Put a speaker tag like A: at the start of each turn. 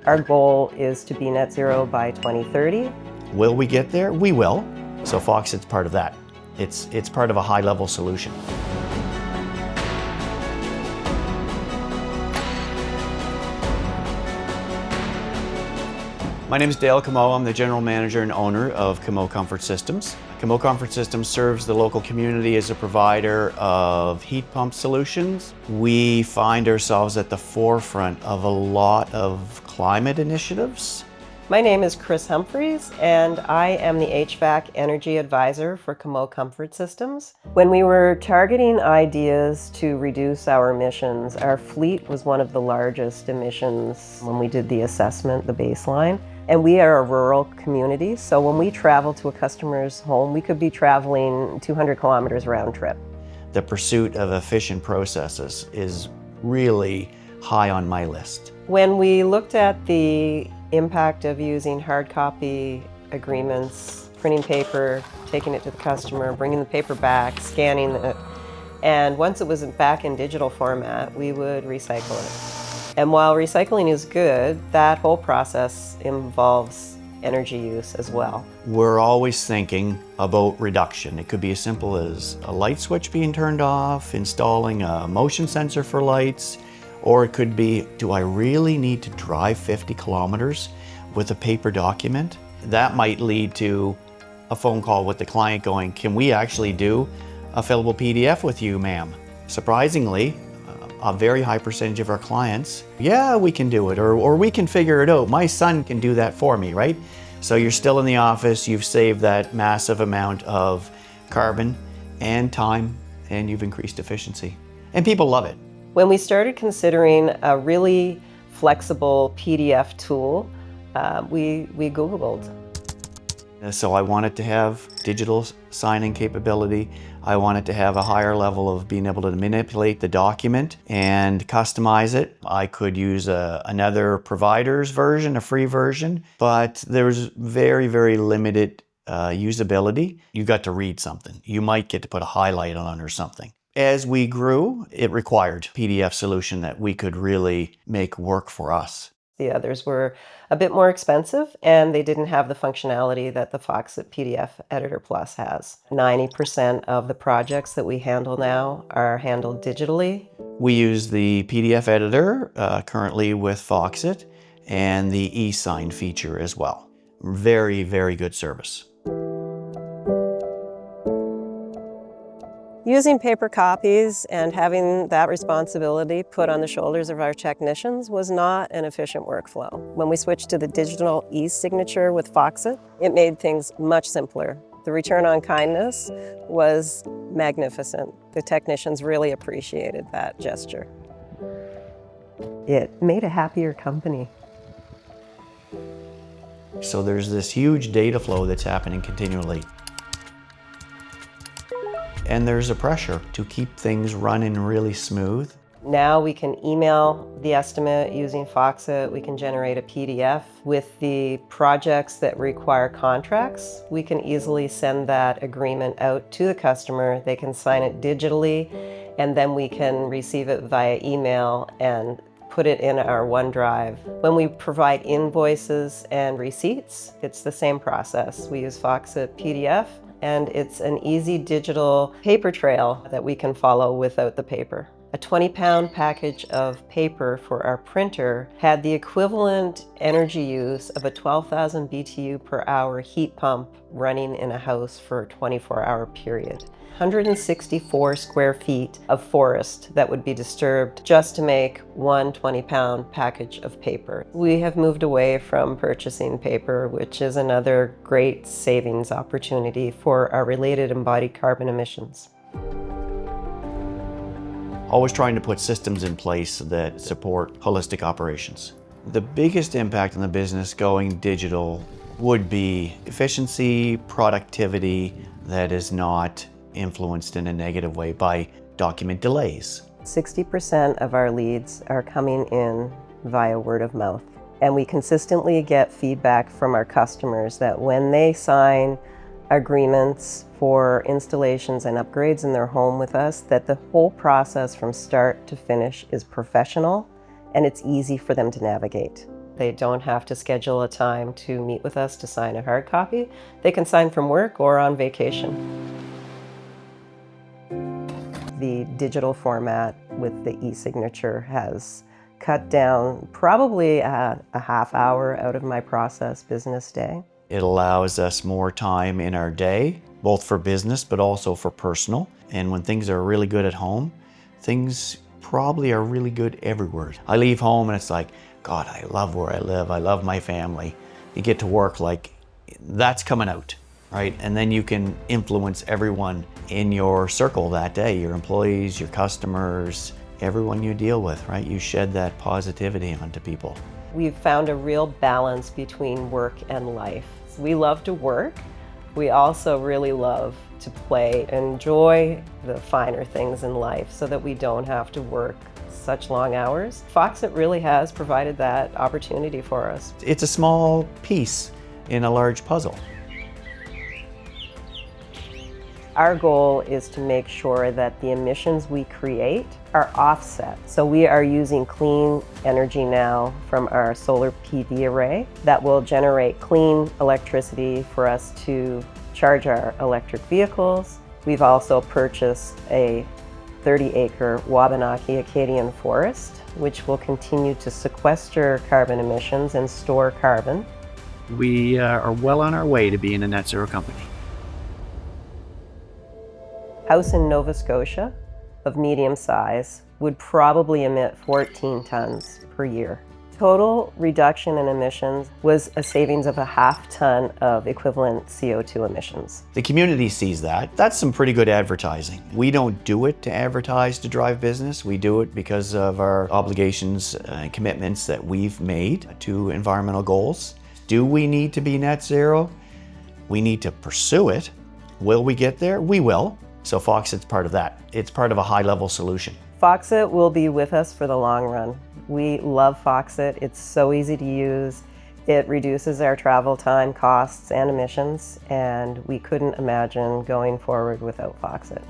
A: Our goal is to be net zero by 2030.
B: Will we get there? We will. So Foxit's part of that. It's part of a high-level solution. My name is Dale Camo. I'm the general manager and owner of Comeau Comfort Systems. Comeau Comfort Systems serves the local community as a provider of heat pump solutions. We find ourselves at the forefront of a lot of climate initiatives.
A: My name is Chris Humphreys, and I am the HVAC Energy Advisor for Comeau Comfort Systems. When we were targeting ideas to reduce our emissions, our fleet was one of the largest emissions when we did the assessment, the baseline. And we are a rural community, so when we travel to a customer's home, we could be traveling 200 kilometers round trip.
B: The pursuit of efficient processes is really high on my list.
A: When we looked at the impact of using hard copy agreements, printing paper, taking it to the customer, bringing the paper back, scanning it, and once it was back in digital format, we would recycle it. And while recycling is good, that whole process involves energy use as well.
B: We're always thinking about reduction. It could be as simple as a light switch being turned off, installing a motion sensor for lights, or it could be, do I really need to drive 50 kilometers with a paper document? That might lead to a phone call with the client going, can we actually do a fillable PDF with you, ma'am? Surprisingly, a very high percentage of our clients, yeah, we can do it, or we can figure it out. My son can do that for me, right? So you're still in the office, you've saved that massive amount of carbon and time, and you've increased efficiency. And people love it.
A: When we started considering a really flexible PDF tool, we Googled.
B: So I wanted to have digital signing capability. I wanted to have a higher level of being able to manipulate the document and customize it. I could use another provider's version, a free version, but there was very, very limited usability. You got to read something. You might get to put a highlight on or something. As we grew, it required a PDF solution that we could really make work for us.
A: The others were a bit more expensive, and they didn't have the functionality that the Foxit PDF Editor Plus has. 90% of the projects that we handle now are handled digitally.
B: We use the PDF editor currently with Foxit and the eSign feature as well. Very, very good service.
A: Using paper copies and having that responsibility put on the shoulders of our technicians was not an efficient workflow. When we switched to the digital e-signature with Foxit, it made things much simpler. The return on kindness was magnificent. The technicians really appreciated that gesture. It made a happier company.
B: So there's this huge data flow that's happening continually. And there's a pressure to keep things running really smooth.
A: Now we can email the estimate using Foxit. We can generate a PDF. With the projects that require contracts, we can easily send that agreement out to the customer. They can sign it digitally, and then we can receive it via email and put it in our OneDrive. When we provide invoices and receipts, it's the same process. We use Foxit PDF, and it's an easy digital paper trail that we can follow without the paper. A 20-pound package of paper for our printer had the equivalent energy use of a 12,000 BTU per hour heat pump running in a house for a 24-hour period. 164 square feet of forest that would be disturbed just to make one 20-pound package of paper. We have moved away from purchasing paper, which is another great savings opportunity for our related embodied carbon emissions.
B: Always trying to put systems in place that support holistic operations. The biggest impact on the business going digital would be efficiency, productivity that is not influenced in a negative way by document delays.
A: 60% of our leads are coming in via word of mouth. And we consistently get feedback from our customers that when they sign agreements for installations and upgrades in their home with us, that the whole process from start to finish is professional and it's easy for them to navigate. They don't have to schedule a time to meet with us to sign a hard copy. They can sign from work or on vacation. The digital format with the e-signature has cut down probably a half hour out of my process business day.
B: It allows us more time in our day, both for business but also for personal. And when things are really good at home, things probably are really good everywhere. I leave home and it's like, God, I love where I live. I love my family. You get to work, like, that's coming out, right? And then you can influence everyone in your circle that day, your employees, your customers, everyone you deal with, right? You shed that positivity onto people.
A: We've found a real balance between work and life. We love to work. We also really love to play, enjoy the finer things in life so that we don't have to work such long hours. Foxit really has provided that opportunity for us.
B: It's a small piece in a large puzzle.
A: Our goal is to make sure that the emissions we create are offset. So we are using clean energy now from our solar PV array that will generate clean electricity for us to charge our electric vehicles. We've also purchased a 30-acre Wabanaki Acadian forest, which will continue to sequester carbon emissions and store carbon.
C: We are well on our way to being a net zero company.
A: House in Nova Scotia of medium size would probably emit 14 tons per year. Total reduction in emissions was a savings of a half ton of equivalent CO2 emissions.
B: The community sees that. That's some pretty good advertising. We don't do it to advertise to drive business. We do it because of our obligations and commitments that we've made to environmental goals. Do we need to be net zero? We need to pursue it. Will we get there? We will. So Foxit's part of that. It's part of a high-level solution.
A: Foxit will be with us for the long run. We love Foxit. It's so easy to use. It reduces our travel time, costs, and emissions, and we couldn't imagine going forward without Foxit.